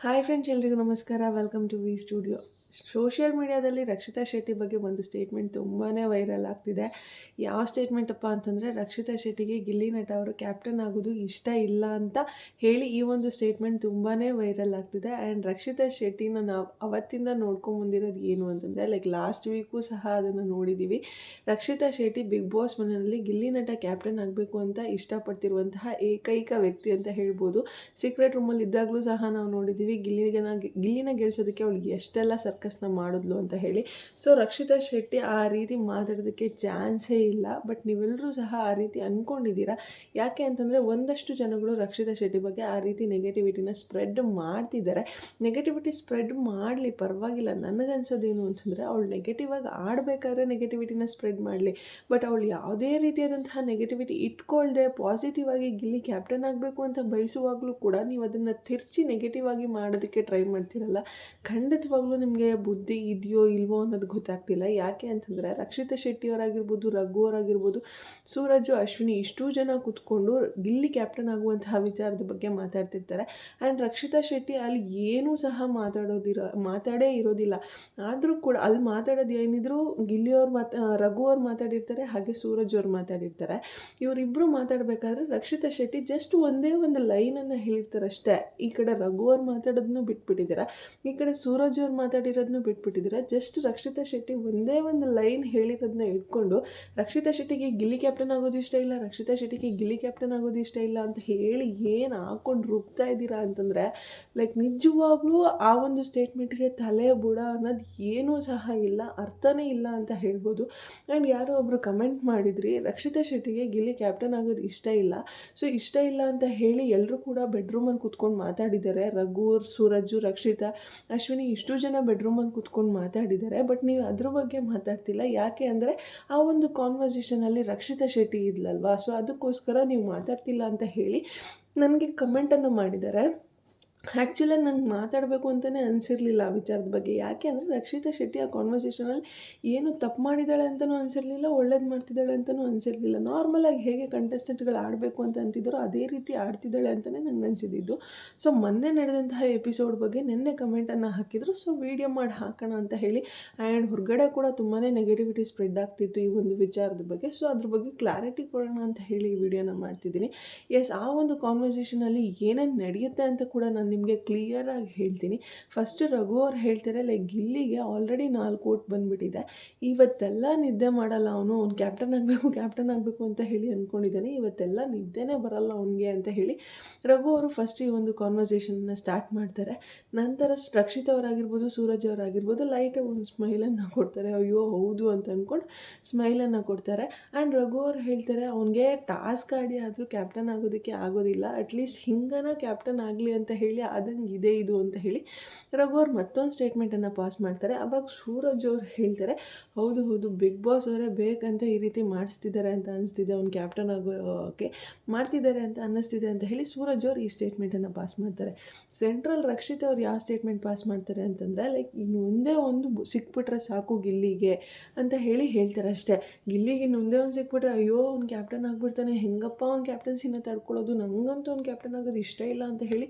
Hi friends, ಎಲ್ರಿಗೂ ನಮಸ್ಕಾರ. Welcome to V studio. Social ಮೀಡಿಯಾದಲ್ಲಿ ರಕ್ಷಿತಾ ಶೆಟ್ಟಿ ಬಗ್ಗೆ ಒಂದು ಸ್ಟೇಟ್ಮೆಂಟ್ ತುಂಬಾ ವೈರಲ್ ಆಗ್ತಿದೆ. ಯಾವ ಸ್ಟೇಟ್ಮೆಂಟಪ್ಪ ಅಂತಂದರೆ, ರಕ್ಷಿತಾ ಶೆಟ್ಟಿಗೆ ಗಿಲ್ಲಿ ನಟ ಅವರು ಕ್ಯಾಪ್ಟನ್ ಆಗೋದು ಇಷ್ಟ ಇಲ್ಲ ಅಂತ ಹೇಳಿ ಈ ಒಂದು ಸ್ಟೇಟ್ಮೆಂಟ್ ತುಂಬಾ ವೈರಲ್ ಆಗ್ತಿದೆ. ಆ್ಯಂಡ್ ರಕ್ಷಿತಾ ಶೆಟ್ಟಿನ ನಾವು ಅವತ್ತಿಂದ ನೋಡ್ಕೊಂಬಂದಿರೋದು ಏನು ಅಂತಂದರೆ, ಲಾಸ್ಟ್ ವೀಕು ಸಹ ಅದನ್ನು ನೋಡಿದ್ದೀವಿ. ರಕ್ಷಿತಾ ಶೆಟ್ಟಿ ಬಿಗ್ ಬಾಸ್ ಮನೆಯಲ್ಲಿ ಗಿಲ್ಲಿ ನಟ ಕ್ಯಾಪ್ಟನ್ ಆಗಬೇಕು ಅಂತ ಇಷ್ಟಪಡ್ತಿರುವಂತಹ ಏಕೈಕ ವ್ಯಕ್ತಿ ಅಂತ ಹೇಳ್ಬೋದು. ಸೀಕ್ರೆಟ್ ರೂಮಲ್ಲಿ ಇದ್ದಾಗಲೂ ಸಹ ನಾವು ನೋಡಿದ್ದೀವಿ ಗಿಲ್ಲಿನ ಗೆಲ್ಸೋದಕ್ಕೆ ಅವಳಿಗೆ ಎಷ್ಟೆಲ್ಲ ಸರ್ಕಸ್ನ ಮಾಡಿದ್ಲು ಅಂತ ಹೇಳಿ. ಸೊ ರಕ್ಷಿತಾ ಶೆಟ್ಟಿ ಆ ರೀತಿ ಮಾತಾಡೋದಕ್ಕೆ ಚಾನ್ಸೇ ಇಲ್ಲ. ಬಟ್ ನೀವೆಲ್ಲರೂ ಸಹ ಆ ರೀತಿ ಅಂದ್ಕೊಂಡಿದ್ದೀರಾ. ಯಾಕೆ ಅಂತಂದರೆ, ಒಂದಷ್ಟು ಜನಗಳು ರಕ್ಷಿತಾ ಶೆಟ್ಟಿ ಬಗ್ಗೆ ಆ ರೀತಿ ನೆಗೆಟಿವಿಟಿನ ಸ್ಪ್ರೆಡ್ ಮಾಡ್ತಿದ್ದಾರೆ. ನೆಗೆಟಿವಿಟಿ ಸ್ಪ್ರೆಡ್ ಮಾಡಲಿ, ಪರವಾಗಿಲ್ಲ. ನನಗನ್ಸೋದೇನು ಅಂತಂದರೆ, ಅವಳು ನೆಗೆಟಿವ್ ಆಗಿ ಆಡಬೇಕಾದ್ರೆ ನೆಗೆಟಿವಿಟಿನ ಸ್ಪ್ರೆಡ್ ಮಾಡಲಿ. ಬಟ್ ಅವಳು ಯಾವುದೇ ರೀತಿಯಾದಂತಹ ನೆಗೆಟಿವಿಟಿ ಇಟ್ಕೊಳ್ದೆ ಪಾಸಿಟಿವ್ ಆಗಿ ಗಿಲ್ಲಿ ಕ್ಯಾಪ್ಟನ್ ಆಗಬೇಕು ಅಂತ ಬಯಸುವಾಗಲೂ ಕೂಡ ನೀವು ಅದನ್ನು ತಿರ್ಚಿ ನೆಗೆಟಿವ್ ಆಗಿ ಮಾಡೋದಕ್ಕೆ ಟ್ರೈ ಮಾಡ್ತಿರಲ್ಲ. ಖಂಡಿತವಾಗ್ಲೂ ನಿಮಗೆ ಬುದ್ಧಿ ಇದೆಯೋ ಇಲ್ವೋ ಅನ್ನೋದು ಗೊತ್ತಾಗ್ತಿಲ್ಲ. ಯಾಕೆ ಅಂತಂದರೆ, ರಕ್ಷಿತಾ ಶೆಟ್ಟಿಯವರಾಗಿರ್ಬೋದು, ರಘು ಅವರಾಗಿರ್ಬೋದು, ಸೂರಜು, ಅಶ್ವಿನಿ ಇಷ್ಟೂ ಜನ ಕೂತ್ಕೊಂಡು ಗಿಲ್ಲಿ ಕ್ಯಾಪ್ಟನ್ ಆಗುವಂತಹ ವಿಚಾರದ ಬಗ್ಗೆ ಮಾತಾಡ್ತಿರ್ತಾರೆ. ಆ್ಯಂಡ್ ರಕ್ಷಿತಾ ಶೆಟ್ಟಿ ಅಲ್ಲಿ ಏನೂ ಸಹ ಮಾತಾಡೇ ಇರೋದಿಲ್ಲ. ಆದರೂ ಕೂಡ ಅಲ್ಲಿ ಮಾತಾಡೋದು ಏನಿದ್ರು ಗಿಲ್ಲಿಯವ್ರು ರಘು ಅವ್ರು ಮಾತಾಡಿರ್ತಾರೆ, ಹಾಗೆ ಸೂರಜ್ ಅವ್ರು ಮಾತಾಡಿರ್ತಾರೆ. ಇವರಿಬ್ಬರು ಮಾತಾಡಬೇಕಾದ್ರೆ ರಕ್ಷಿತಾ ಶೆಟ್ಟಿ ಜಸ್ಟ್ ಒಂದೇ ಒಂದು ಲೈನನ್ನು ಹೇಳಿರ್ತಾರೆ ಅಷ್ಟೇ. ಈ ಕಡೆ ರಘು ಅವ್ರು ಮಾತಾಡೋದನ್ನು ಬಿಟ್ಬಿಟ್ಟಿದ್ದೀರಾ, ಈ ಕಡೆ ಸೂರಜ್ ಅವ್ರು ಮಾತಾಡಿರೋದನ್ನು ಬಿಟ್ಬಿಟ್ಟಿದ್ದೀರಾ. ಜಸ್ಟ್ ರಕ್ಷಿತಾ ಶೆಟ್ಟಿ ಒಂದೇ ಒಂದು ಲೈನ್ ಹೇಳಿರೋದನ್ನ ಇಟ್ಕೊಂಡು ರಕ್ಷಿತಾ ಶೆಟ್ಟಿಗೆ ಗಿಲ್ಲಿ ಕ್ಯಾಪ್ಟನ್ ಆಗೋದು ಇಷ್ಟ ಇಲ್ಲ, ರಕ್ಷಿತಾ ಶೆಟ್ಟಿಗೆ ಗಿಲ್ಲಿ ಕ್ಯಾಪ್ಟನ್ ಆಗೋದು ಇಷ್ಟ ಇಲ್ಲ ಅಂತ ಹೇಳಿ ಏನು ಹಾಕ್ಕೊಂಡು ರುಬ್ತಾ ಇದ್ದೀರಾ ಅಂತಂದರೆ, ನಿಜವಾಗ್ಲೂ ಆ ಒಂದು ಸ್ಟೇಟ್ಮೆಂಟ್ಗೆ ತಲೆ ಬುಡ ಅನ್ನೋದು ಏನೂ ಸಹ ಇಲ್ಲ, ಅರ್ಥನೇ ಇಲ್ಲ ಅಂತ ಹೇಳ್ಬೋದು. ಆ್ಯಂಡ್ ಯಾರೋ ಒಬ್ಬರು ಕಮೆಂಟ್ ಮಾಡಿದ್ರಿ, ರಕ್ಷಿತಾ ಶೆಟ್ಟಿಗೆ ಗಿಲ್ಲಿ ಕ್ಯಾಪ್ಟನ್ ಆಗೋದು ಇಷ್ಟ ಇಲ್ಲ. ಸೊ ಇಷ್ಟ ಇಲ್ಲ ಅಂತ ಹೇಳಿ ಎಲ್ಲರೂ ಕೂಡ ಬೆಡ್ರೂಮಲ್ಲಿ ಕೂತ್ಕೊಂಡು ಮಾತಾಡಿದ್ದಾರೆ. ರಘು, ಸೂರಜು, ರಕ್ಷಿತಾ, ಅಶ್ವಿನಿ ಇಷ್ಟು ಜನ ಬೆಡ್ರೂಮಲ್ಲಿ ಕೂತ್ಕೊಂಡು ಮಾತಾಡಿದ್ದಾರೆ. ಬಟ್ ನೀವು ಅದ್ರ ಬಗ್ಗೆ ಮಾತಾಡ್ತಿಲ್ಲ. ಯಾಕೆ ಅಂದರೆ, ಆ ಒಂದು ಕಾನ್ವರ್ಸೇಷನಲ್ಲಿ ರಕ್ಷಿತಾ ಶೆಟ್ಟಿ ಇದ್ಲಲ್ವಾ. ಸೊ ಅದಕ್ಕೋಸ್ಕರ ನೀವು ಮಾತಾಡ್ತಿಲ್ಲ ಅಂತ ಹೇಳಿ ನನಗೆ ಕಮೆಂಟನ್ನು ಮಾಡಿದ್ದಾರೆ. ಆ್ಯಕ್ಚುಲಾಗಿ ನಂಗೆ ಮಾತಾಡಬೇಕು ಅಂತಲೇ ಅನಿಸಿರಲಿಲ್ಲ ಆ ವಿಚಾರದ ಬಗ್ಗೆ. ಯಾಕೆ ಅಂದರೆ, ರಕ್ಷಿತಾ ಶೆಟ್ಟಿ ಆ ಕಾನ್ವರ್ಸೇಷನಲ್ಲಿ ಏನು ತಪ್ಪು ಮಾಡಿದ್ದಾಳೆ ಅಂತಲೂ ಅನಿಸಿರಲಿಲ್ಲ, ಒಳ್ಳೇದು ಮಾಡ್ತಿದ್ದಾಳೆ ಅಂತಲೂ ಅನಿಸಿರಲಿಲ್ಲ. ನಾರ್ಮಲಾಗಿ ಹೇಗೆ ಕಂಟೆಸ್ಟೆಂಟ್ಗಳು ಆಡಬೇಕು ಅಂತ ಅಂತಿದ್ದಾರೋ ಅದೇ ರೀತಿ ಆಡ್ತಿದ್ದಾಳೆ ಅಂತಲೇ ನಂಗೆ ಅನಿಸಿದ್ದು. ಸೊ ಮೊನ್ನೆ ನಡೆದಂತಹ ಎಪಿಸೋಡ್ ಬಗ್ಗೆ ನಿನ್ನೆ ಕಮೆಂಟನ್ನು ಹಾಕಿದ್ರು. ಸೊ ವೀಡಿಯೋ ಮಾಡಿ ಹಾಕೋಣ ಅಂತ ಹೇಳಿ. ಆ್ಯಂಡ್ ಹೊರಗಡೆ ಕೂಡ ತುಂಬಾ ನೆಗೆಟಿವಿಟಿ ಸ್ಪ್ರೆಡ್ ಆಗ್ತಿತ್ತು ಈ ಒಂದು ವಿಚಾರದ ಬಗ್ಗೆ. ಸೊ ಅದ್ರ ಬಗ್ಗೆ ಕ್ಲಾರಿಟಿ ಕೊಡೋಣ ಅಂತ ಹೇಳಿ ಈ ವಿಡಿಯೋನ ಮಾಡ್ತಿದ್ದೀನಿ. ಎಸ್, ಆ ಒಂದು ಕಾನ್ವರ್ಸೇಷನಲ್ಲಿ ಏನೇನು ನಡೆಯುತ್ತೆ ಅಂತ ಕೂಡ ನಾನು ನಿಮಗೆ ಕ್ಲಿಯರಾಗಿ ಹೇಳ್ತೀನಿ. ಫಸ್ಟು ರಘು ಅವ್ರು ಹೇಳ್ತಾರೆ, ಗಿಲ್ಲಿಗೆ ಆಲ್ರೆಡಿ 4 ಓಟ್ ಬಂದುಬಿಟ್ಟಿದೆ, ಇವತ್ತೆಲ್ಲ ನಿದ್ದೆ ಮಾಡಲ್ಲ ಅವನು ಕ್ಯಾಪ್ಟನ್ ಆಗಬೇಕು ಅಂತ ಹೇಳಿ ಅಂದ್ಕೊಂಡಿದ್ದಾನೆ, ಇವತ್ತೆಲ್ಲ ನಿದ್ದೆನೇ ಬರಲ್ಲ ಅವನಿಗೆ ಅಂತ ಹೇಳಿ ರಘು ಅವರು ಫಸ್ಟ್ ಈ ಒಂದು ಕಾನ್ವರ್ಸೇಷನ್ನ ಸ್ಟಾರ್ಟ್ ಮಾಡ್ತಾರೆ. ನಂತರ ರಕ್ಷಿತ್ ಅವರಾಗಿರ್ಬೋದು, ಸೂರಜ್ ಅವರಾಗಿರ್ಬೋದು ಲೈಟಾಗಿ ಒಂದು ಸ್ಮೈಲನ್ನು ಕೊಡ್ತಾರೆ. ಅಯ್ಯೋ ಹೌದು ಅಂತ ಅಂದ್ಕೊಂಡು ಸ್ಮೈಲನ್ನು ಕೊಡ್ತಾರೆ. ಆ್ಯಂಡ್ ರಘು ಅವ್ರು ಹೇಳ್ತಾರೆ, ಅವನಿಗೆ ಟಾಸ್ಕ್ ಆಡಿ ಆದರೂ ಕ್ಯಾಪ್ಟನ್ ಆಗೋದಕ್ಕೆ ಆಗೋದಿಲ್ಲ, ಅಟ್ಲೀಸ್ಟ್ ಹಿಂಗನ ಕ್ಯಾಪ್ಟನ್ ಆಗಲಿ ಅಂತ ಹೇಳಿ ಆದಂಗೆ ಇದೆ ಇದು ಅಂತ ಹೇಳಿ ರಘು ಅವ್ರು ಮತ್ತೊಂದು ಸ್ಟೇಟ್ಮೆಂಟನ್ನು ಪಾಸ್ ಮಾಡ್ತಾರೆ. ಅವಾಗ ಸೂರಜ್ ಅವ್ರು ಹೇಳ್ತಾರೆ, ಹೌದು ಬಿಗ್ ಬಾಸ್ ಅವರೇ ಬೇಕಂತ ಈ ರೀತಿ ಮಾಡಿಸ್ತಿದ್ದಾರೆ ಅಂತ ಅನಿಸ್ತಿದೆ, ಅವ್ನು ಕ್ಯಾಪ್ಟನ್ ಆಗೋಕ್ಕೆ ಮಾಡ್ತಿದ್ದಾರೆ ಅಂತ ಅನ್ನಿಸ್ತಿದೆ ಅಂತ ಹೇಳಿ ಸೂರಜ್ ಅವ್ರು ಈ ಸ್ಟೇಟ್ಮೆಂಟನ್ನು ಪಾಸ್ ಮಾಡ್ತಾರೆ. ಸೆಂಟ್ರಲ್ ರಕ್ಷಿತ್ ಅವ್ರು ಯಾವ ಸ್ಟೇಟ್ಮೆಂಟ್ ಪಾಸ್ ಮಾಡ್ತಾರೆ ಅಂತಂದರೆ, ಇನ್ನು ಒಂದೇ ಒಂದು ಸಿಕ್ಬಿಟ್ರೆ ಸಾಕು ಗಿಲ್ಲಿಗೆ ಅಂತ ಹೇಳಿ ಹೇಳ್ತಾರೆ ಅಷ್ಟೇ. ಗಿಲ್ಲಿಗೆ ಇನ್ನು ಒಂದೇ ಒಂದು ಸಿಕ್ಬಿಟ್ರೆ ಅಯ್ಯೋ ಅವ್ನು ಕ್ಯಾಪ್ಟನ್ ಆಗಿಬಿಡ್ತಾನೆ, ಹೆಂಗಪ್ಪ ಅವ್ನು ಕ್ಯಾಪ್ಟನ್ಸಿನ ತಡ್ಕೊಳ್ಳೋದು, ನನಗಂತೂ ಅವ್ನು ಕ್ಯಾಪ್ಟನ್ ಆಗೋದು ಇಷ್ಟ ಇಲ್ಲ ಅಂತ ಹೇಳಿ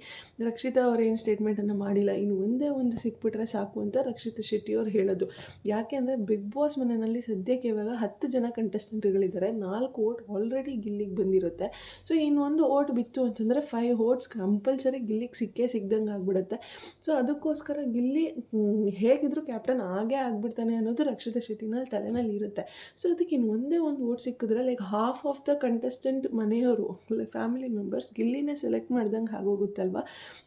ರಕ್ಷಿತಾ ಅವ್ರು ಏನು ಸ್ಟೇಟ್ಮೆಂಟನ್ನು ಮಾಡಿಲ್ಲ. ಇನ್ನು ಒಂದೇ ಒಂದು ಸಿಕ್ಬಿಟ್ರೆ ಸಾಕು ಅಂತ ರಕ್ಷಿತಾ ಶೆಟ್ಟಿಯವ್ರು ಹೇಳೋದು. ಯಾಕೆ ಅಂದರೆ, ಬಿಗ್ ಬಾಸ್ ಮನೆಯಲ್ಲಿ ಸದ್ಯಕ್ಕೆ ಇವಾಗ 10 ಜನ ಕಂಟೆಸ್ಟೆಂಟ್ಗಳಿದ್ದಾರೆ, 4 ಓಟ್ ಆಲ್ರೆಡಿ ಗಿಲ್ಲಿಗೆ ಬಂದಿರುತ್ತೆ. ಸೊ ಇನ್ನೊಂದು ಓಟ್ ಬಿತ್ತು ಅಂತಂದರೆ 5 ಓಟ್ಸ್ ಕಂಪಲ್ಸರಿ ಗಿಲ್ಲಿಗೆ ಸಿಗ್ದಂಗೆ ಆಗಿಬಿಡುತ್ತೆ. ಸೊ ಅದಕ್ಕೋಸ್ಕರ ಗಿಲ್ಲಿ ಹೇಗಿದ್ದರೂ ಕ್ಯಾಪ್ಟನ್ ಆಗೇ ಆಗಿಬಿಡ್ತಾನೆ ಅನ್ನೋದು ರಕ್ಷಿತಾ ಶೆಟ್ಟಿನಲ್ಲಿ ತಲೆನಲ್ಲಿ ಇರುತ್ತೆ. ಸೊ ಅದಕ್ಕೆ ಇನ್ನು ಒಂದೇ ಒಂದು ಓಟ್ ಸಿಕ್ಕಿದ್ರೆ ಹಾಫ್ ಆಫ್ ದ ಕಂಟೆಸ್ಟೆಂಟ್ ಮನೆಯವರು ಫ್ಯಾಮಿಲಿ ಮೆಂಬರ್ಸ್ ಗಿಲ್ಲಿನೇ ಸೆಲೆಕ್ಟ್ ಮಾಡ್ದಂಗೆ ಆಗೋಗುತ್ತಲ್ವ.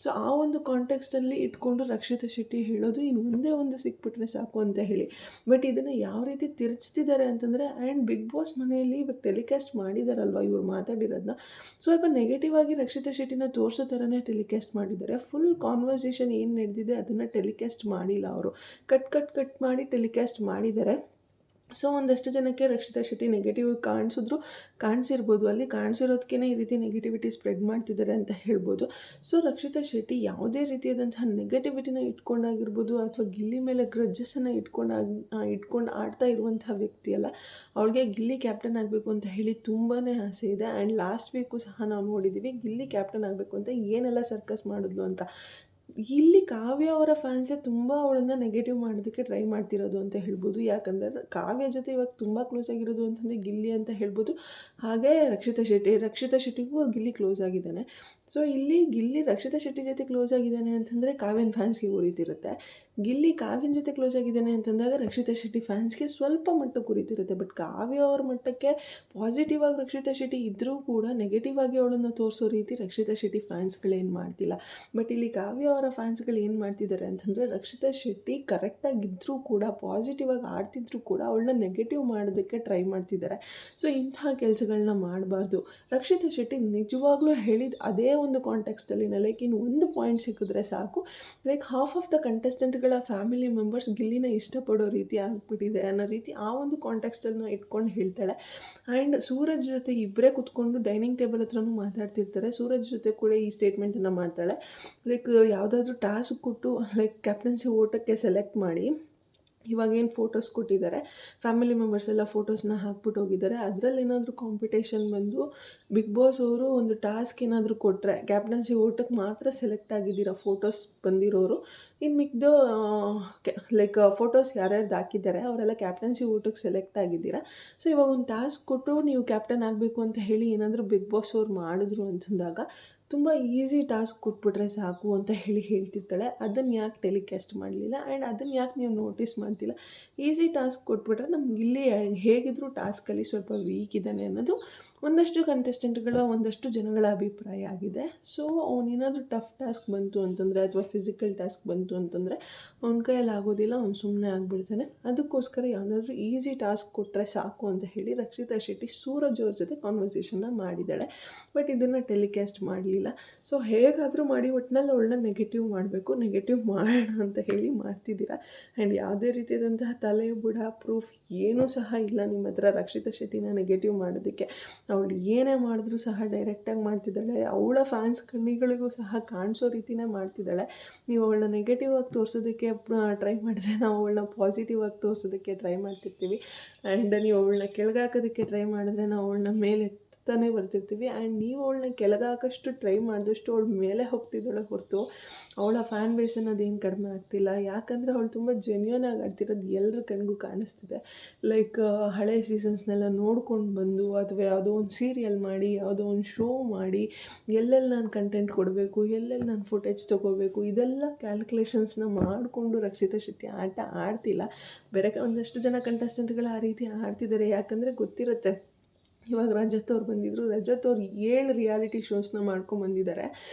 ಸೊ ಆ ಒಂದು ಕಾಂಟೆಕ್ಸ್ಟಲ್ಲಿ ಇಟ್ಕೊಂಡು ರಕ್ಷಿತಾ ಶೆಟ್ಟಿ ಹೇಳೋದು, ಇನ್ನು ಒಂದೇ ಒಂದು ಸಿಕ್ಬಿಟ್ರೆ ಸಾಕು ಅಂತ ಹೇಳಿ. ಬಟ್ ಇದನ್ನು ಯಾವ ರೀತಿ ತಿರುಚ್ತಿದ್ದಾರೆ ಅಂತಂದರೆ, ಆ್ಯಂಡ್ ಬಿಗ್ ಬಾಸ್ ಮನೆಯಲ್ಲಿ ಇವಾಗ ಟೆಲಿಕಾಸ್ಟ್ ಮಾಡಿದಾರಲ್ವ ಇವ್ರು ಮಾತಾಡಿರೋದನ್ನ, ಸ್ವಲ್ಪ ನೆಗೆಟಿವ್ ಆಗಿ ರಕ್ಷಿತಾ ಶೆಟ್ಟಿನ ತೋರಿಸೋ ಥರನೇ ಟೆಲಿಕಾಸ್ಟ್ ಮಾಡಿದ್ದಾರೆ. ಫುಲ್ ಕಾನ್ವರ್ಸೇಷನ್ ಏನು ನಡೆದಿದೆ ಅದನ್ನು ಟೆಲಿಕಾಸ್ಟ್ ಮಾಡಿಲ್ಲ ಅವರು, ಕಟ್ ಮಾಡಿ ಟೆಲಿಕಾಸ್ಟ್ ಮಾಡಿದ್ದಾರೆ. ಸೊ ಒಂದಷ್ಟು ಜನಕ್ಕೆ ರಕ್ಷಿತಾ ಶೆಟ್ಟಿ ನೆಗೆಟಿವ್ ಕಾಣಿಸಿರ್ಬೋದು, ಅಲ್ಲಿ ಕಾಣಿಸಿರೋದಕ್ಕೇ ಈ ರೀತಿ ನೆಗೆಟಿವಿಟಿ ಸ್ಪ್ರೆಡ್ ಮಾಡ್ತಿದ್ದಾರೆ ಅಂತ ಹೇಳ್ಬೋದು. ಸೊ ರಕ್ಷಿತಾ ಶೆಟ್ಟಿ ಯಾವುದೇ ರೀತಿಯಾದಂತಹ ನೆಗೆಟಿವಿಟಿನ ಇಟ್ಕೊಂಡಾಗಿರ್ಬೋದು ಅಥವಾ ಗಿಲ್ಲಿ ಮೇಲೆ ಗ್ರಜ್ಜಸನ್ನು ಇಟ್ಕೊಂಡು ಆಡ್ತಾ ಇರುವಂತಹ ವ್ಯಕ್ತಿ ಅಲ್ಲ. ಅವಳಿಗೆ ಗಿಲ್ಲಿ ಕ್ಯಾಪ್ಟನ್ ಆಗಬೇಕು ಅಂತ ಹೇಳಿ ತುಂಬಾ ಆಸೆ ಇದೆ. ಆ್ಯಂಡ್ ಲಾಸ್ಟ್ ವೀಕು ಸಹ ನಾವು ನೋಡಿದ್ದೀವಿ ಗಿಲ್ಲಿ ಕ್ಯಾಪ್ಟನ್ ಆಗಬೇಕು ಅಂತ ಏನೆಲ್ಲ ಸರ್ಕಸ್ ಮಾಡಿದ್ಲು ಅಂತ. ಇಲ್ಲಿ ಕಾವ್ಯ ಅವರ ಫ್ಯಾನ್ಸೇ ತುಂಬ ಅವಳನ್ನು ನೆಗೆಟಿವ್ ಮಾಡೋದಕ್ಕೆ ಟ್ರೈ ಮಾಡ್ತಿರೋದು ಅಂತ ಹೇಳ್ಬೋದು. ಯಾಕಂದರೆ ಕಾವ್ಯ ಜೊತೆ ಇವಾಗ ತುಂಬ ಕ್ಲೋಸ್ ಆಗಿರೋದು ಅಂತಂದರೆ ಗಿಲ್ಲಿ ಅಂತ ಹೇಳ್ಬೋದು. ಹಾಗೇ ರಕ್ಷಿತಾ ಶೆಟ್ಟಿಗೂ ಗಿಲ್ಲಿ ಕ್ಲೋಸ್ ಆಗಿದ್ದಾನೆ. ಸೊ ಇಲ್ಲಿ ಗಿಲ್ಲಿ ರಕ್ಷಿತಾ ಶೆಟ್ಟಿ ಜೊತೆ ಕ್ಲೋಸ್ ಆಗಿದ್ದಾನೆ ಅಂತಂದರೆ ಕಾವ್ಯನ ಫ್ಯಾನ್ಸ್ಗೆ ಉರಿತಿರುತ್ತೆ. ಗಿಲ್ಲಿ ಕಾವ್ಯನ ಜೊತೆ ಕ್ಲೋಸ್ ಆಗಿದ್ದಾನೆ ಅಂತಂದಾಗ ರಕ್ಷಿತಾ ಶೆಟ್ಟಿ ಫ್ಯಾನ್ಸ್ಗೆ ಸ್ವಲ್ಪ ಮಟ್ಟಕ್ಕೆ ಉರಿತಿರುತ್ತೆ. ಬಟ್ ಕಾವ್ಯ ಅವ್ರ ಮಟ್ಟಕ್ಕೆ ಪಾಸಿಟಿವ್ ಆಗಿ ರಕ್ಷಿತಾ ಶೆಟ್ಟಿ ಇದ್ದರೂ ಕೂಡ ನೆಗೆಟಿವ್ ಆಗಿ ಅವಳನ್ನು ತೋರಿಸೋ ರೀತಿ ರಕ್ಷಿತಾ ಶೆಟ್ಟಿ ಫ್ಯಾನ್ಸ್ಗಳೇನು ಮಾಡ್ತಿಲ್ಲ. ಬಟ್ ಇಲ್ಲಿ ಕಾವ್ಯ ಅವರ ಫ್ಯಾನ್ಸ್ಗಳು ಏನು ಮಾಡ್ತಿದ್ದಾರೆ ಅಂತಂದರೆ ರಕ್ಷಿತಾ ಶೆಟ್ಟಿ ಕರೆಕ್ಟಾಗಿದ್ದರೂ ಕೂಡ ಪಾಸಿಟಿವ್ ಆಗಿ ಆಡ್ತಿದ್ರು ಕೂಡ ಅವಳನ್ನ ನೆಗೆಟಿವ್ ಮಾಡೋದಕ್ಕೆ ಟ್ರೈ ಮಾಡ್ತಿದ್ದಾರೆ. ಸೊ ಇಂತಹ ಕೆಲಸಗಳನ್ನ ಮಾಡಬಾರ್ದು. ರಕ್ಷಿತಾ ಶೆಟ್ಟಿ ನಿಜವಾಗ್ಲೂ ಹೇಳಿದ ಅದೇ ಒಂದು ಕಾಂಟೆಕ್ಸ್ಟಲ್ಲಿ ಲೈಕ್ ಇನ್ನು ಒಂದು ಪಾಯಿಂಟ್ ಸಿಕ್ಕಿದ್ರೆ ಸಾಕು, ಲೈಕ್ ಹಾಫ್ ಆಫ್ ದ ಕಂಟೆಸ್ಟೆಂಟ್ಗಳ ಫ್ಯಾಮಿಲಿ ಮೆಂಬರ್ಸ್ ಗಿಲ್ಲಿನ ಇಷ್ಟಪಡೋ ರೀತಿ ಆಗ್ಬಿಟ್ಟಿದೆ ಅನ್ನೋ ರೀತಿ ಆ ಒಂದು ಕಾಂಟೆಕ್ಸ್ಟನ್ನು ಇಟ್ಕೊಂಡು ಹೇಳ್ತಾಳೆ. ಆ್ಯಂಡ್ ಸೂರಜ್ ಜೊತೆ ಇಬ್ಬರೇ ಕುತ್ಕೊಂಡು ಡೈನಿಂಗ್ ಟೇಬಲ್ ಹತ್ರನೂ ಮಾತಾಡ್ತಿರ್ತಾರೆ. ಸೂರಜ್ ಜೊತೆ ಕೂಡ ಈ ಸ್ಟೇಟ್ಮೆಂಟನ್ನು ಮಾಡ್ತಾಳೆ, ಲೈಕ್ ಯಾವುದಾದ್ರೂ ಟಾಸ್ಕ್ ಕೊಟ್ಟು ಲೈಕ್ ಕ್ಯಾಪ್ಟನ್ಸಿ ಓಟಕ್ಕೆ ಸೆಲೆಕ್ಟ್ ಮಾಡಿ ಇವಾಗೇನು ಫೋಟೋಸ್ ಕೊಟ್ಟಿದ್ದಾರೆ, ಫ್ಯಾಮಿಲಿ ಮೆಂಬರ್ಸ್ ಎಲ್ಲ ಫೋಟೋಸ್ನ ಹಾಕ್ಬಿಟ್ಟು ಹೋಗಿದ್ದಾರೆ. ಅದರಲ್ಲಿ ಏನಾದರೂ ಕಾಂಪಿಟೇಷನ್ ಬಂದು ಬಿಗ್ ಬಾಸ್ ಅವರು ಒಂದು ಟಾಸ್ಕ್ ಏನಾದರೂ ಕೊಟ್ಟರೆ ಕ್ಯಾಪ್ಟನ್ಸಿ ಓಟಕ್ಕೆ ಮಾತ್ರ ಸೆಲೆಕ್ಟ್ ಆಗಿದ್ದೀರಾ ಫೋಟೋಸ್ ಬಂದಿರೋರು, ಇನ್ನು ಮಿಕ್ದು ಲೈಕ್ ಫೋಟೋಸ್ ಯಾರ್ಯಾರ್ದು ಹಾಕಿದ್ದಾರೆ ಅವರೆಲ್ಲ ಕ್ಯಾಪ್ಟನ್ಸಿ ಓಟಕ್ಕೆ ಸೆಲೆಕ್ಟ್ ಆಗಿದ್ದೀರಾ. ಸೊ ಇವಾಗ ಒಂದು ಟಾಸ್ಕ್ ಕೊಟ್ಟು ನೀವು ಕ್ಯಾಪ್ಟನ್ ಆಗಬೇಕು ಅಂತ ಹೇಳಿ ಏನಾದರೂ ಬಿಗ್ ಬಾಸ್ ಅವ್ರು ಮಾಡಿದ್ರು ಅಂತಂದಾಗ ತುಂಬ ಈಸಿ ಟಾಸ್ಕ್ ಕೊಟ್ಬಿಟ್ರೆ ಸಾಕು ಅಂತ ಹೇಳ್ತಿರ್ತಾಳೆ. ಅದನ್ನು ಯಾಕೆ ಟೆಲಿಕಾಸ್ಟ್ ಮಾಡಲಿಲ್ಲ ಆ್ಯಂಡ್ ಅದನ್ನು ಯಾಕೆ ನೀವು ನೋಟಿಸ್ ಮಾಡ್ತಿಲ್ಲ? ಈಸಿ ಟಾಸ್ಕ್ ಕೊಟ್ಬಿಟ್ರೆ ನಮ್ಗೆ ಇಲ್ಲಿ ಹೇಗಿದ್ದರೂ ಟಾಸ್ಕಲ್ಲಿ ಸ್ವಲ್ಪ ವೀಕ್ ಇದ್ದಾನೆ ಅನ್ನೋದು ಒಂದಷ್ಟು ಕಂಟೆಸ್ಟೆಂಟ್ಗಳ ಒಂದಷ್ಟು ಜನಗಳ ಅಭಿಪ್ರಾಯ ಆಗಿದೆ. ಸೊ ಅವನೇನಾದರೂ ಟಫ್ ಟಾಸ್ಕ್ ಬಂತು ಅಂತಂದರೆ ಅಥವಾ ಫಿಸಿಕಲ್ ಟಾಸ್ಕ್ ಬಂತು ಅಂತಂದರೆ ಅವ್ನ ಕೈಯಲ್ಲಿ ಆಗೋದಿಲ್ಲ, ಅವ್ನು ಸುಮ್ಮನೆ ಆಗಿಬಿಡ್ತಾನೆ. ಅದಕ್ಕೋಸ್ಕರ ಯಾವುದಾದ್ರೂ ಈಸಿ ಟಾಸ್ಕ್ ಕೊಟ್ಟರೆ ಸಾಕು ಅಂತ ಹೇಳಿ ರಕ್ಷಿತಾ ಶೆಟ್ಟಿ ಸೂರಜ್ ಅವ್ರ ಜೊತೆ ಕಾನ್ವರ್ಸೇಷನ್ನ ಮಾಡಿದ್ದಾಳೆ. ಬಟ್ ಇದನ್ನು ಟೆಲಿಕಾಸ್ಟ್ ಮಾಡಲಿಲ್ಲ. ಸೊ ಹೇಗಾದರೂ ಮಾಡಿ ಒಟ್ಟಿನಲ್ಲಿ ಅವಳನ್ನ ನೆಗೆಟಿವ್ ಮಾಡಬೇಕು, ನೆಗೆಟಿವ್ ಮಾಡೋಣ ಅಂತ ಹೇಳಿ ಮಾಡ್ತಿದ್ದೀರಾ. ಆ್ಯಂಡ್ ಯಾವುದೇ ರೀತಿಯಾದಂತಹ ತಲೆ ಬುಡ ಪ್ರೂಫ್ ಏನೂ ಸಹ ಇಲ್ಲ ನಿಮ್ಮ ಹತ್ರ ರಕ್ಷಿತಾ ಶೆಟ್ಟಿನ ನೆಗೆಟಿವ್ ಮಾಡೋದಕ್ಕೆ. ಅವಳು ಏನೇ ಮಾಡಿದ್ರೂ ಸಹ ಡೈರೆಕ್ಟಾಗಿ ಮಾಡ್ತಿದ್ದಾಳೆ. ಅವಳ ಫ್ಯಾನ್ಸ್ ಕಣ್ಣಿಗಳಿಗೂ ಸಹ ಕಾಣಿಸೋ ರೀತಿಯೇ ಮಾಡ್ತಿದ್ದಾಳೆ. ನೀವು ಅವಳನ್ನ ನೆಗೆಟಿವ್ ಆಗಿ ತೋರಿಸೋದಕ್ಕೆ ಟ್ರೈ ಮಾಡಿದ್ರೆ ನಾವು ಅವಳನ್ನ ಪಾಸಿಟಿವ್ ಆಗಿ ತೋರಿಸೋದಕ್ಕೆ ಟ್ರೈ ಮಾಡ್ತಿರ್ತೀವಿ. ಆ್ಯಂಡ್ ನೀವು ಅವಳನ್ನ ಕೆಳಗಾಕೋದಕ್ಕೆ ಟ್ರೈ ಮಾಡಿದ್ರೆ ನಾವು ಅವಳನ್ನ ಮೇಲೆ ತಾನೇ ಬರ್ತಿರ್ತೀವಿ. ಆ್ಯಂಡ್ ನೀವು ಅವಳನ್ನ ಕೆಳಗಾಕಷ್ಟು ಟ್ರೈ ಮಾಡಿದಷ್ಟು ಅವಳ ಮೇಲೆ ಹೋಗ್ತಿದ್ದಾಳೆ ಹೊರತು ಅವಳ ಫ್ಯಾನ್ ಬೇಸ್ ಅನ್ನೋದೇನು ಕಡಿಮೆ ಆಗ್ತಿಲ್ಲ. ಯಾಕಂದರೆ ಅವಳು ತುಂಬ ಜೆನ್ಯೂನ್ ಆಗಿ ಆಡ್ತಿರೋದು ಎಲ್ಲರ ಕಣ್ಗೂ ಕಾಣಿಸ್ತಿದೆ. ಲೈಕ್ ಹಳೆ ಸೀಸನ್ಸ್ನೆಲ್ಲ ನೋಡ್ಕೊಂಡು ಬಂದು ಅಥವಾ ಯಾವುದೋ ಒಂದು ಸೀರಿಯಲ್ ಮಾಡಿ ಯಾವುದೋ ಒಂದು ಶೋ ಮಾಡಿ ಎಲ್ಲೆಲ್ಲಿ ನಾನು ಕಂಟೆಂಟ್ ಕೊಡಬೇಕು, ಎಲ್ಲೆಲ್ಲಿ ನಾನು ಫುಟೇಜ್ ತೊಗೋಬೇಕು, ಇದೆಲ್ಲ ಕ್ಯಾಲ್ಕುಲೇಷನ್ಸ್ನ ಮಾಡಿಕೊಂಡು ರಕ್ಷಿತಾ ಶೆಟ್ಟಿ ಆಟ ಆಡ್ತಿಲ್ಲ. ಬೇರೆ ಒಂದಷ್ಟು ಜನ ಕಂಟೆಸ್ಟೆಂಟ್ಗಳು ಆ ರೀತಿ ಆಡ್ತಿದ್ದಾರೆ. ಯಾಕಂದರೆ ಗೊತ್ತಿರುತ್ತೆ, ಇವಾಗ ರಜತ್ ಅವ್ರು ಬಂದಿದ್ದರು, ರಜತ್ ಅವ್ರು 7 ರಿಯಾಲಿಟಿ ಶೋಸ್ನ ಮಾಡ್ಕೊಂಬಂದಿದ್ದಾರೆ.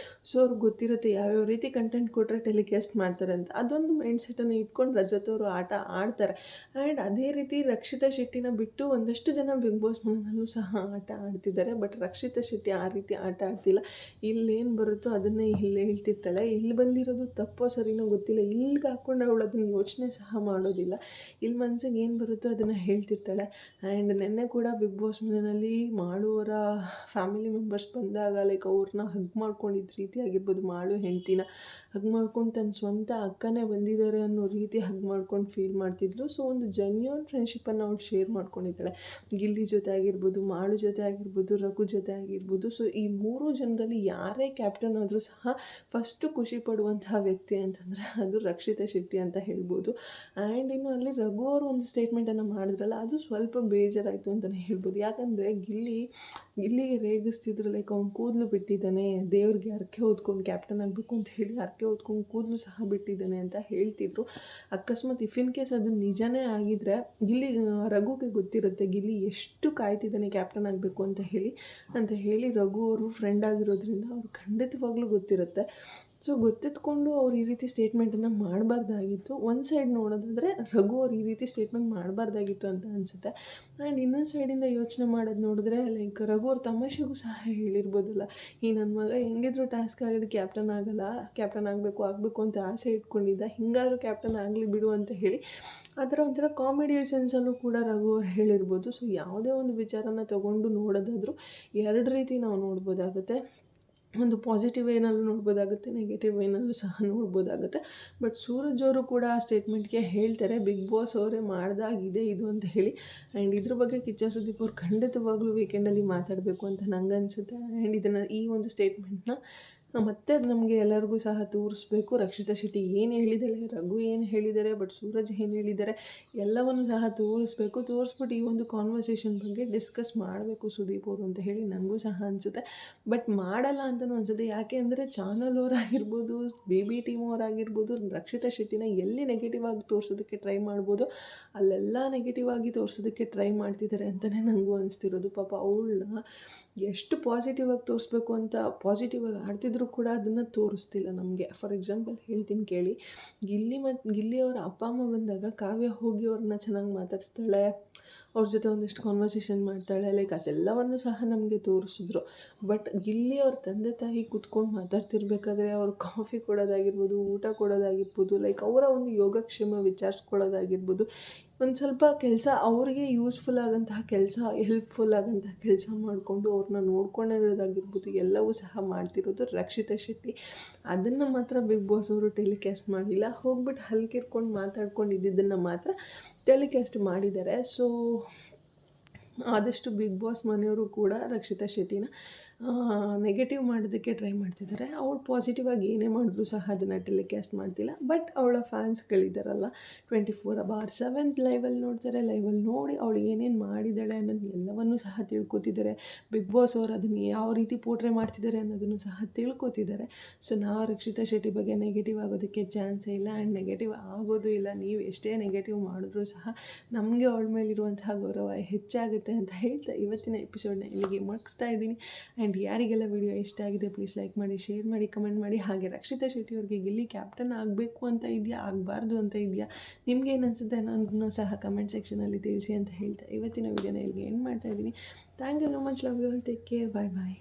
ಸೊ ಅವ್ರಿಗೆ ಗೊತ್ತಿರುತ್ತೆ ಯಾವ್ಯಾವ ರೀತಿ ಕಂಟೆಂಟ್ ಕೊಟ್ಟರೆ ಟೆಲಿಕಾಸ್ಟ್ ಮಾಡ್ತಾರೆ ಅಂತ. ಅದೊಂದು ಮೈಂಡ್ಸೆಟನ್ನು ಇಟ್ಕೊಂಡು ರಜತ್ ಅವರು ಆಟ ಆಡ್ತಾರೆ. ಆ್ಯಂಡ್ ಅದೇ ರೀತಿ ರಕ್ಷಿತಾ ಶೆಟ್ಟಿನ ಬಿಟ್ಟು ಒಂದಷ್ಟು ಜನ ಬಿಗ್ ಬಾಸ್ ಮನೆಯಲ್ಲೂ ಸಹ ಆಟ ಆಡ್ತಿದ್ದಾರೆ. ಬಟ್ ರಕ್ಷಿತಾ ಶೆಟ್ಟಿ ಆ ರೀತಿ ಆಟ ಆಡ್ತಿಲ್ಲ. ಇಲ್ಲೇನು ಬರುತ್ತೋ ಅದನ್ನೇ ಇಲ್ಲೇ ಹೇಳ್ತಿರ್ತಾಳೆ. ಇಲ್ಲಿ ಬಂದಿರೋದು ತಪ್ಪೋ ಸರಿನೋ ಗೊತ್ತಿಲ್ಲ, ಇಲ್ಲಿಗೆ ಹಾಕ್ಕೊಂಡು ಅವಳು ಅದನ್ನು ಯೋಚನೆ ಸಹ ಮಾಡೋದಿಲ್ಲ. ಇಲ್ಲಿ ಮನ್ಸಿಗೆ ಏನು ಬರುತ್ತೋ ಅದನ್ನು ಹೇಳ್ತಿರ್ತಾಳೆ. ಆ್ಯಂಡ್ ನೆನ್ನೆ ಕೂಡ ಬಿಗ್ ಬಾಸ್ ಮನೆಯಲ್ಲಿ ಮಾಡುವವರ ಫ್ಯಾಮಿಲಿ ಮೆಂಬರ್ಸ್ ಬಂದಾಗ ಲೈಕ್ ಅವ್ರನ್ನ ಹಗ್ ಮಾಡ್ಕೊಂಡಿದ್ದ ರೀತಿ ಆಗಿರ್ಬೋದು, ಮಾಡು ಹೆಂಡ್ತಿನ ಹಗ್ ಮಾಡ್ಕೊಂಡು ತನ್ನ ಸ್ವಂತ ಅಕ್ಕನೇ ಬಂದಿದ್ದಾರೆ ಅನ್ನೋ ರೀತಿ ಹಗ್ ಮಾಡ್ಕೊಂಡು ಫೀಲ್ ಮಾಡ್ತಿದ್ಲು. ಸೊ ಒಂದು ಜೆನ್ಯೂನ್ ಫ್ರೆಂಡ್ಶಿಪ್ಪನ್ನು ಅವಳು ಶೇರ್ ಮಾಡ್ಕೊಂಡಿದ್ದಾಳೆ. ಗಿಲ್ಲಿ ಜೊತೆ ಆಗಿರ್ಬೋದು, ಮಾಡು ಜೊತೆ ಆಗಿರ್ಬೋದು, ರಘು ಜೊತೆ ಆಗಿರ್ಬೋದು. ಸೊ ಈ 3 ಜನರಲ್ಲಿ ಯಾರೇ ಕ್ಯಾಪ್ಟನ್ ಆದರೂ ಸಹ ಫಸ್ಟು ಖುಷಿ ಪಡುವಂತಹ ವ್ಯಕ್ತಿ ಅಂತಂದರೆ ಅದು ರಕ್ಷಿತಾ ಶೆಟ್ಟಿ ಅಂತ ಹೇಳ್ಬೋದು. ಆ್ಯಂಡ್ ಇನ್ನು ಅಲ್ಲಿ ರಘು ಅವರು ಒಂದು ಸ್ಟೇಟ್ಮೆಂಟನ್ನು ಮಾಡಿದ್ರಲ್ಲ, ಅದು ಸ್ವಲ್ಪ ಬೇಜಾರಾಯಿತು ಅಂತಲೇ ಹೇಳ್ಬೋದು. ಯಾಕಂದರೆ ಗಿಲ್ಲಿಗೆ ರೇಗಿಸ್ತಿದ್ರು, ಲೈಕ್ ಅವ್ನು ಕೂದಲು ಬಿಟ್ಟಿದ್ದಾನೆ, ದೇವ್ರಿಗೆ ಹರಕೆ ಹೊತ್ಕೊಂಡು ಕ್ಯಾಪ್ಟನ್ ಆಗಬೇಕು ಅಂತ ಹೇಳಿ ಹರಕೆ ಹೊತ್ಕೊಂಡು ಕೂದಲು ಸಹ ಬಿಟ್ಟಿದ್ದಾನೆ ಅಂತ ಹೇಳ್ತಿದ್ರು. ಅಕಸ್ಮಾತ್ ಇಫ್ ಇನ್ ಕೇಸ್ ಅದು ನಿಜನೇ ಆಗಿದ್ದರೆ ರಘುಗೆ ಗೊತ್ತಿರುತ್ತೆ ಗಿಲ್ಲಿ ಎಷ್ಟು ಕಾಯ್ತಿದ್ದಾನೆ ಕ್ಯಾಪ್ಟನ್ ಆಗಬೇಕು ಅಂತ ಹೇಳಿ ರಘು ಅವರು ಫ್ರೆಂಡ್ ಆಗಿರೋದ್ರಿಂದ ಅವ್ರು ಖಂಡಿತವಾಗ್ಲೂ ಗೊತ್ತಿರುತ್ತೆ. ಸೊ ಗೊತ್ತಿದ್ಕೊಂಡು ಅವ್ರು ಈ ರೀತಿ ಸ್ಟೇಟ್ಮೆಂಟನ್ನು ಮಾಡಬಾರ್ದಾಗಿತ್ತು. ಒಂದು ಸೈಡ್ ನೋಡೋದಾದರೆ ರಘು ಅವ್ರು ಈ ರೀತಿ ಸ್ಟೇಟ್ಮೆಂಟ್ ಮಾಡಬಾರ್ದಾಗಿತ್ತು ಅಂತ ಅನಿಸುತ್ತೆ. ಆ್ಯಂಡ್ ಇನ್ನೊಂದು ಸೈಡಿಂದ ಯೋಚನೆ ಮಾಡೋದು ನೋಡಿದ್ರೆ ಲೈಕ್ ರಘು ಅವ್ರ ತಮಾಷೆಗೂ ಸಹ ಹೇಳಿರ್ಬೋದಲ್ಲ, ಈ ನನ್ನ ಮಗ ಹೆಂಗಿದ್ರು ಟಾಸ್ಕ್ ಆಗಿದ್ದು ಕ್ಯಾಪ್ಟನ್ ಆಗಬೇಕು ಅಂತ ಆಸೆ ಇಟ್ಕೊಂಡಿದ್ದ, ಹಿಂಗಾದರೂ ಕ್ಯಾಪ್ಟನ್ ಆಗಲಿ ಬಿಡು ಅಂತ ಹೇಳಿ ಆ ಥರ ಒಂಥರ ಕಾಮಿಡಿ ಸೆನ್ಸಲ್ಲೂ ಕೂಡ ರಘು ಅವ್ರು ಹೇಳಿರ್ಬೋದು. ಸೊ ಯಾವುದೇ ಒಂದು ವಿಚಾರನ ತೊಗೊಂಡು ನೋಡೋದಾದರೂ 2 ರೀತಿ ನಾವು ನೋಡ್ಬೋದಾಗುತ್ತೆ. ಒಂದು ಪಾಸಿಟಿವ್ ವೇನಲ್ಲೂ ನೋಡ್ಬೋದಾಗುತ್ತೆ, ನೆಗೆಟಿವ್ ವೇನಲ್ಲೂ ಸಹ ನೋಡ್ಬೋದಾಗುತ್ತೆ. ಬಟ್ ಸೂರಜ್ ಅವರು ಕೂಡ ಆ ಸ್ಟೇಟ್ಮೆಂಟ್ಗೆ ಹೇಳ್ತಾರೆ, ಬಿಗ್ ಬಾಸ್ ಅವರೇ ಮಾಡ್ದಾಗಿದೆ ಇದು ಅಂತ ಹೇಳಿ. ಆ್ಯಂಡ್ ಇದ್ರ ಬಗ್ಗೆ ಕಿಚ್ಚ ಸುದೀಪ್ ಅವ್ರು ಖಂಡಿತವಾಗ್ಲೂ ವೀಕೆಂಡಲ್ಲಿ ಮಾತಾಡಬೇಕು ಅಂತ ನಂಗೆ ಅನಿಸುತ್ತೆ. ಆ್ಯಂಡ್ ಈ ಒಂದು ಸ್ಟೇಟ್ಮೆಂಟ್ನ ಮತ್ತೆ ಅದು ನಮಗೆ ಎಲ್ಲರಿಗೂ ಸಹ ತೋರಿಸ್ಬೇಕು. ರಕ್ಷಿತಾ ಶೆಟ್ಟಿ ಏನು ಹೇಳಿದ್ದಾಳೆ, ರಘು ಏನು ಹೇಳಿದ್ದಾರೆ, ಬಟ್ ಸೂರಜ್ ಏನು ಹೇಳಿದ್ದಾರೆ ಎಲ್ಲವನ್ನು ಸಹ ತೋರಿಸ್ಬೇಕು. ತೋರಿಸ್ಬಿಟ್ಟು ಈ ಒಂದು ಕಾನ್ವರ್ಸೇಷನ್ ಬಗ್ಗೆ ಡಿಸ್ಕಸ್ ಮಾಡಬೇಕು ಸುದೀಪ್ ಅವರು ಅಂತ ಹೇಳಿ ನನಗೂ ಸಹ ಅನಿಸುತ್ತೆ. ಬಟ್ ಮಾಡಲ್ಲ ಅಂತಲೂ ಅನಿಸುತ್ತೆ. ಯಾಕೆ ಅಂದರೆ ಚಾನಲ್ ಅವರಾಗಿರ್ಬೋದು, ಬೇಬಿ ಟೀಮ್ ಅವರಾಗಿರ್ಬೋದು, ರಕ್ಷಿತಾ ಶೆಟ್ಟಿನ ಎಲ್ಲಿ ನೆಗೆಟಿವ್ ಆಗಿ ತೋರಿಸೋದಕ್ಕೆ ಟ್ರೈ ಮಾಡ್ಬೋದು ಅಲ್ಲೆಲ್ಲ ನೆಗೆಟಿವ್ ಆಗಿ ತೋರಿಸೋದಕ್ಕೆ ಟ್ರೈ ಮಾಡ್ತಿದ್ದಾರೆ ಅಂತಲೇ ನನಗೂ ಅನಿಸ್ತಿರೋದು. ಪಾಪ ಅವಳನ್ನ ಎಷ್ಟು ಪಾಸಿಟಿವ್ ಆಗಿ ತೋರಿಸ್ಬೇಕು ಅಂತ ಪಾಸಿಟಿವ್ ಆಗಿ ಆಡ್ತಿದ್ರು ಕೂಡ ಅದನ್ನು ತೋರಿಸ್ತಿಲ್ಲ ನಮಗೆ. ಫಾರ್ ಎಕ್ಸಾಂಪಲ್ ಹೇಳ್ತೀನಿ ಕೇಳಿ, ಗಿಲ್ಲಿ ಅವರ ಅಪ್ಪ ಅಮ್ಮ ಬಂದಾಗ ಕಾವ್ಯ ಹೋಗಿ ಅವ್ರನ್ನ ಚೆನ್ನಾಗಿ ಮಾತಾಡಿಸ್ತಾಳೆ, ಅವ್ರ ಜೊತೆ ಒಂದಿಷ್ಟು ಕಾನ್ವರ್ಸೇಷನ್ ಮಾಡ್ತಾಳೆ, ಲೈಕ್ ಅದೆಲ್ಲವನ್ನು ಸಹ ನಮಗೆ ತೋರಿಸಿದ್ರು. ಬಟ್ ಗಿಲ್ಲಿ ಅವ್ರ ತಂದೆ ತಾಯಿ ಕೂತ್ಕೊಂಡು ಮಾತಾಡ್ತಿರ್ಬೇಕಾದ್ರೆ ಅವ್ರು ಕಾಫಿ ಕೊಡೋದಾಗಿರ್ಬೋದು, ಊಟ ಕೊಡೋದಾಗಿರ್ಬೋದು, ಲೈಕ್ ಅವರ ಒಂದು ಯೋಗಕ್ಷೇಮ ವಿಚಾರಿಸ್ಕೊಳ್ಳೋದಾಗಿರ್ಬೋದು, ಒಂದು ಸ್ವಲ್ಪ ಕೆಲಸ ಅವ್ರಿಗೆ ಯೂಸ್ಫುಲ್ ಆಗೋಂತಹ ಕೆಲಸ, ಹೆಲ್ಪ್ಫುಲ್ ಆಗೋಂತಹ ಕೆಲಸ ಮಾಡಿಕೊಂಡು ಅವ್ರನ್ನ ನೋಡ್ಕೊಂಡಿರೋದಾಗಿರ್ಬೋದು ಎಲ್ಲವೂ ಸಹ ಮಾಡ್ತಿರೋದು ರಕ್ಷಿತಾ ಶೆಟ್ಟಿ. ಅದನ್ನು ಮಾತ್ರ ಬಿಗ್ ಬಾಸ್ ಅವರು ಟೆಲಿಕಾಸ್ಟ್ ಮಾಡಿಲ್ಲ. ಹೋಗ್ಬಿಟ್ಟು ಹಲ್ಕಿರ್ಕೊಂಡು ಮಾತಾಡ್ಕೊಂಡು ಇದ್ದಿದ್ದನ್ನು ಮಾತ್ರ ಟೆಲಿಕಾಸ್ಟ್ ಮಾಡಿದ್ದಾರೆ. ಸೊ ಆದಷ್ಟು ಬಿಗ್ ಬಾಸ್ ಮನೆಯವರು ಕೂಡ ರಕ್ಷಿತಾ ಶೆಟ್ಟಿನ ನೆಗೆಟಿವ್ ಮಾಡೋದಕ್ಕೆ ಟ್ರೈ ಮಾಡ್ತಿದ್ದಾರೆ. ಅವಳು ಪಾಸಿಟಿವ್ ಆಗಿ ಏನೇ ಮಾಡಿದ್ರು ಸಹ ಅದನ್ನು ಟೆಲಿಕಾಸ್ಟ್ ಮಾಡ್ತಿಲ್ಲ. ಬಟ್ ಅವಳ ಫ್ಯಾನ್ಸ್ಗಳಿದ್ದಾರಲ್ಲ 24/7 ಲೈವಲ್ಲಿ ನೋಡ್ತಾರೆ. ಲೈವಲ್ಲಿ ನೋಡಿ ಅವಳು ಏನೇನು ಮಾಡಿದ್ದಾಳೆ ಅನ್ನೋದು ಎಲ್ಲವನ್ನೂ ಸಹ ತಿಳ್ಕೊತಿದ್ದಾರೆ. ಬಿಗ್ ಬಾಸ್ ಅವರು ಅದನ್ನು ಯಾವ ರೀತಿ ಪೋಟ್ರೆ ಮಾಡ್ತಿದ್ದಾರೆ ಅನ್ನೋದನ್ನು ಸಹ ತಿಳ್ಕೊತಿದ್ದಾರೆ. ಸೊ ನಾವು ರಕ್ಷಿತಾ ಶೆಟ್ಟಿ ಬಗ್ಗೆ ನೆಗೆಟಿವ್ ಆಗೋದಕ್ಕೆ ಚಾನ್ಸೇ ಇಲ್ಲ, ಆ್ಯಂಡ್ ನೆಗೆಟಿವ್ ಆಗೋದು ಇಲ್ಲ. ನೀವು ಎಷ್ಟೇ ನೆಗೆಟಿವ್ ಮಾಡಿದ್ರೂ ಸಹ ನಮಗೆ ಅವಳ ಮೇಲಿರುವಂತಹ ಗೌರವ ಹೆಚ್ಚಾಗುತ್ತೆ ಅಂತ ಹೇಳ್ತಾ ಇವತ್ತಿನ ಎಪಿಸೋಡ್ನ ಇಲ್ಲಿಗೆ ಮುಗಿಸ್ತಾ ಇದ್ದೀನಿ. ಆ್ಯಂಡ್ ಯಾರಿಗೆಲ್ಲ ವಿಡಿಯೋ ಇಷ್ಟ ಆಗಿದೆ ಪ್ಲೀಸ್ ಲೈಕ್ ಮಾಡಿ, ಶೇರ್ ಮಾಡಿ, ಕಮೆಂಟ್ ಮಾಡಿ. ಹಾಗೆ ರಕ್ಷಿತಾ ಶೆಟ್ಟಿ ಅವ್ರಿಗೆ ಗಿಲ್ಲಿ ಕ್ಯಾಪ್ಟನ್ ಆಗಬೇಕು ಅಂತ ಇದೆಯಾ, ಆಗಬಾರ್ದು ಅಂತ ಇದೆಯಾ, ನಿಮ್ಗೇನು ಅನಿಸುತ್ತೆ ಅನ್ನೋದನ್ನು ಸಹ ಕಮೆಂಟ್ ಸೆಕ್ಷನಲ್ಲಿ ತಿಳಿಸಿ ಅಂತ ಹೇಳ್ತಾ ಇವತ್ತಿನ ವಿಡಿಯೋನ ಇಲ್ಲಿಗೆ ಎಂಡ್ ಮಾಡ್ತಾ ಇದ್ದೀನಿ. Thank you so much. Love you all. Take care. Bye bye.